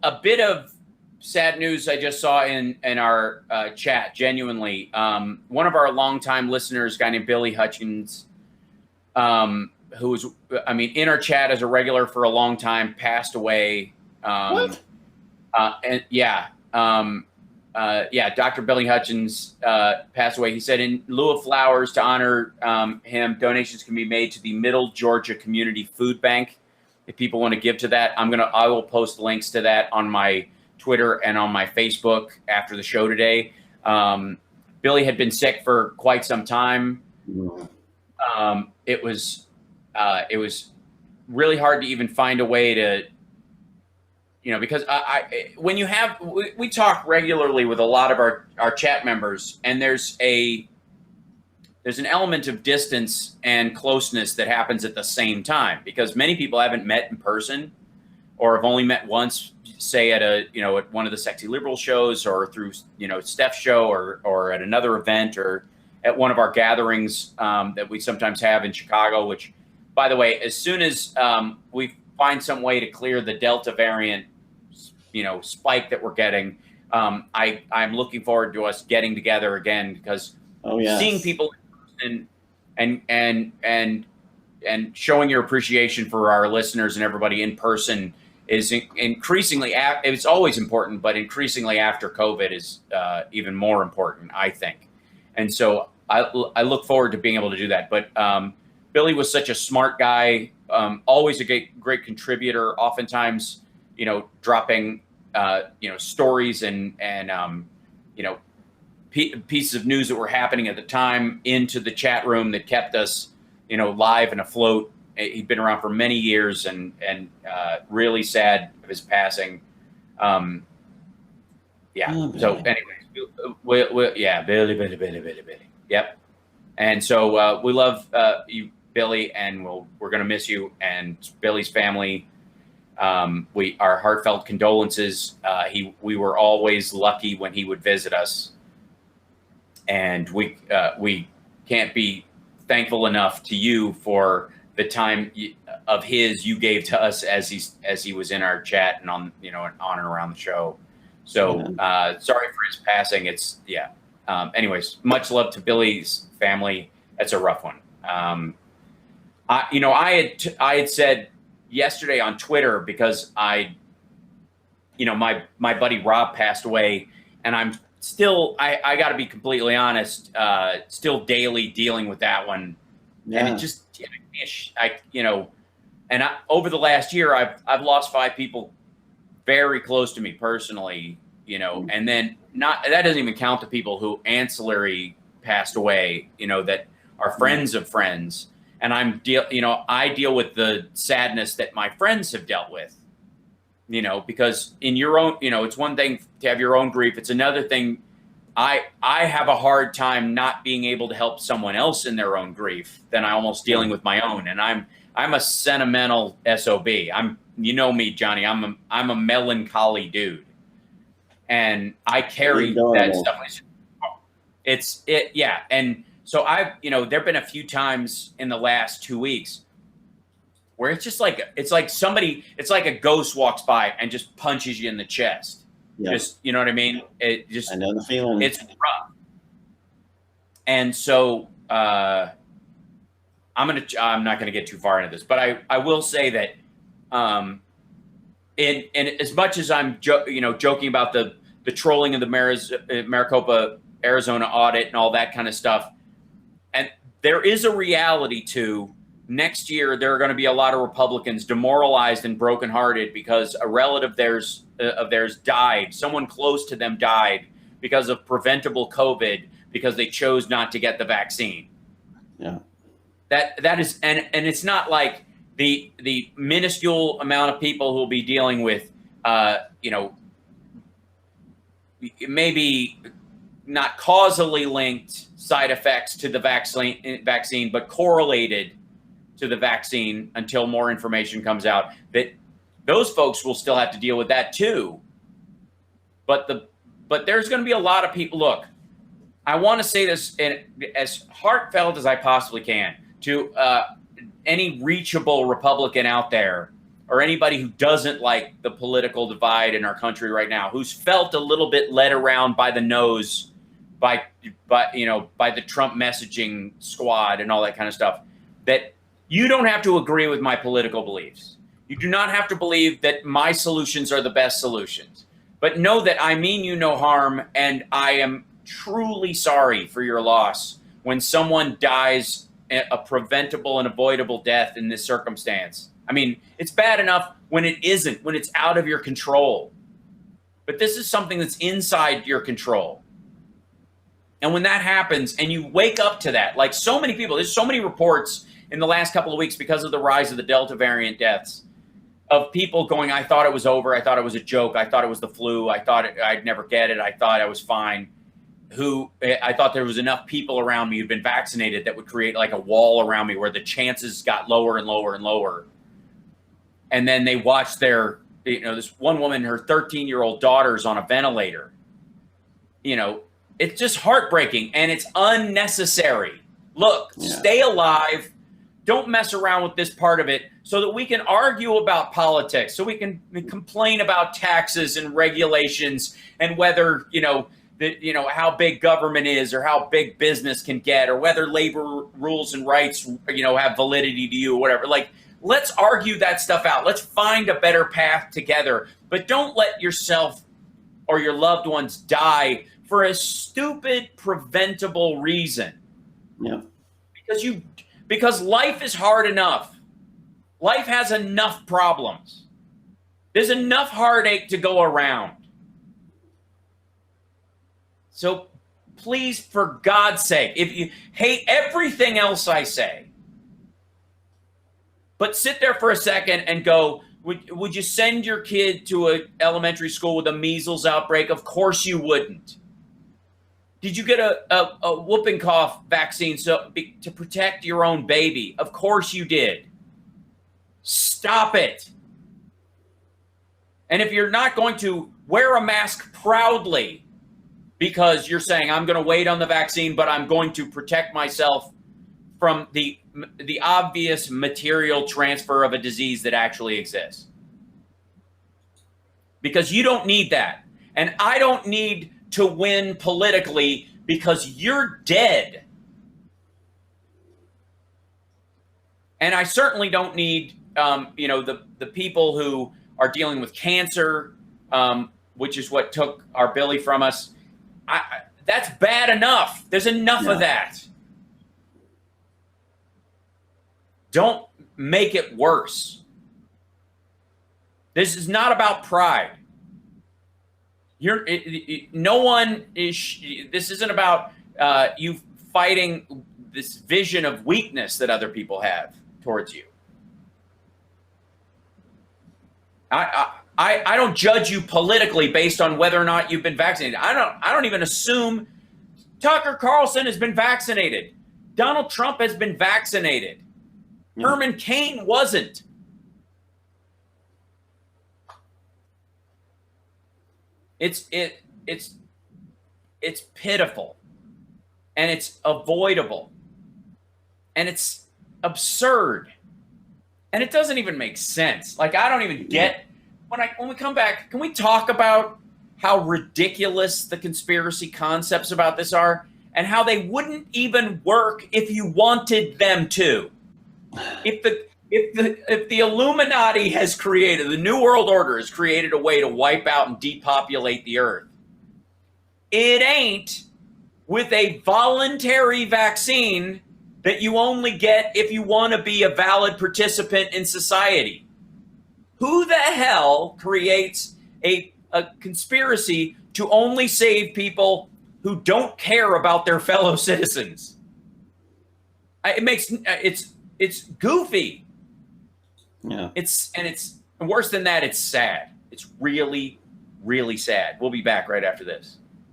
a bit of sad news I just saw in our chat. Genuinely, one of our longtime listeners, a guy named Billy Hutchings, who was, in our chat as a regular for a long time, passed away. What? Dr. Billy Hutchings passed away. He said, in lieu of flowers to honor him, donations can be made to the Middle Georgia Community Food Bank. If people want to give to that, I will post links to that on my Twitter and on my Facebook after the show today. Billy had been sick for quite some time. It was really hard to even find a way to, because we talk regularly with a lot of our chat members, and there's an element of distance and closeness that happens at the same time, because many people haven't met in person or have only met once, say at one of the Sexy Liberal shows, or through, Steph's show, or at another event, or at one of our gatherings that we sometimes have in Chicago, which, by the way, as soon as we find some way to clear the Delta variant, spike that we're getting, I'm looking forward to us getting together again, because seeing people and showing your appreciation for our listeners and everybody in person is increasingly, it's always important, but increasingly after COVID is even more important, I think. And so I look forward to being able to do that. But Billy was such a smart guy, always a great contributor, oftentimes, dropping, stories and pieces of news that were happening at the time into the chat room that kept us, live and afloat. He'd been around for many years, and really sad of his passing. So anyways, Billy. Yep. And so we love you, Billy, and we're going to miss you and Billy's family. Our heartfelt condolences. We were always lucky when he would visit us, and we can't be thankful enough to you for the time of his you gave to us as he was in our chat and on and around the show. So sorry for his passing. Anyways, much love to Billy's family. That's a rough one. I had said yesterday on Twitter, because my buddy Rob passed away, and I'm still, I got to be completely honest, still daily dealing with that one. Yeah. And it just, over the last year, I've lost 5 people very close to me personally, and then that doesn't even count the people who ancillary passed away, that are friends of friends. And I deal with the sadness that my friends have dealt with, because in your own, it's one thing to have your own grief. It's another thing. I have a hard time not being able to help someone else in their own grief than I almost dealing with my own. And I'm a sentimental SOB. Me, Johnny, I'm a melancholy dude, and I carry that stuff. And so there've been a few times in the last 2 weeks where it's just like, it's like a ghost walks by and just punches you in the chest. Yeah. Just, you know what I mean? I know the feeling. It's rough. And so I'm not gonna get too far into this, but I will say that and as much as I'm joking about the trolling of the Maricopa, Arizona audit and all that kind of stuff, and there is a reality to next year. There are going to be a lot of Republicans demoralized and brokenhearted because a relative of theirs died. Someone close to them died because of preventable COVID because they chose not to get the vaccine. Yeah, that is, and it's not like the minuscule amount of people who will be dealing with, maybe not causally linked side effects to the vaccine, but correlated to the vaccine until more information comes out. That those folks will still have to deal with that too. But there's going to be a lot of people. Look, I want to say this as heartfelt as I possibly can to any reachable Republican out there or anybody who doesn't like the political divide in our country right now, who's felt a little bit led around by the nose by the Trump messaging squad and all that kind of stuff, that you don't have to agree with my political beliefs. You do not have to believe that my solutions are the best solutions. But know that I mean you no harm, and I am truly sorry for your loss when someone dies a preventable and avoidable death in this circumstance. I mean, it's bad enough when it isn't, when it's out of your control. But this is something that's inside your control. And when that happens and you wake up to that, like so many people, there's so many reports in the last couple of weeks because of the rise of the Delta variant deaths of people going, I thought it was over. I thought it was a joke. I thought it was the flu. I thought I'd never get it. I thought I was fine. I thought there was enough people around me who'd been vaccinated that would create like a wall around me where the chances got lower and lower and lower. And then they watched this one woman, her 13-year-old daughter's on a ventilator. It's just heartbreaking and it's unnecessary. Look, Stay alive. Don't mess around with this part of it so that we can argue about politics, so we can complain about taxes and regulations and whether, how big government is or how big business can get or whether labor rules and rights, have validity to you or whatever. Like, let's argue that stuff out. Let's find a better path together. But don't let yourself or your loved ones die for a stupid, preventable reason. Yeah. Because life is hard enough. Life has enough problems. There's enough heartache to go around. So please, for God's sake, if you hate everything else I say, but sit there for a second and go, would you send your kid to an elementary school with a measles outbreak? Of course you wouldn't. Did you get a whooping cough vaccine to protect your own baby? Of course you did. Stop it. And if you're not going to wear a mask proudly because you're saying, I'm going to wait on the vaccine, but I'm going to protect myself from the obvious material transfer of a disease that actually exists. Because you don't need that. And I don't need to win politically because you're dead. And I certainly don't need, the people who are dealing with cancer, which is what took our Billy from us. That's bad enough. There's enough of that. Don't make it worse. This is not about pride. No one is. This isn't about you fighting this vision of weakness that other people have towards you. I don't judge you politically based on whether or not you've been vaccinated. I don't even assume Tucker Carlson has been vaccinated. Donald Trump has been vaccinated. Herman Cain wasn't. It's pitiful, and it's avoidable, and it's absurd, and it doesn't even make sense. Like, I don't even get when we come back. Can we talk about how ridiculous the conspiracy concepts about this are, and how they wouldn't even work if you wanted them to? If the Illuminati has created, the New World Order has created a way to wipe out and depopulate the earth, it ain't with a voluntary vaccine that you only get if you want to be a valid participant in society. Who the hell creates a conspiracy to only save people who don't care about their fellow citizens? It's goofy. Yeah. It's worse than that. It's sad. It's really, really sad. We'll be back right after this.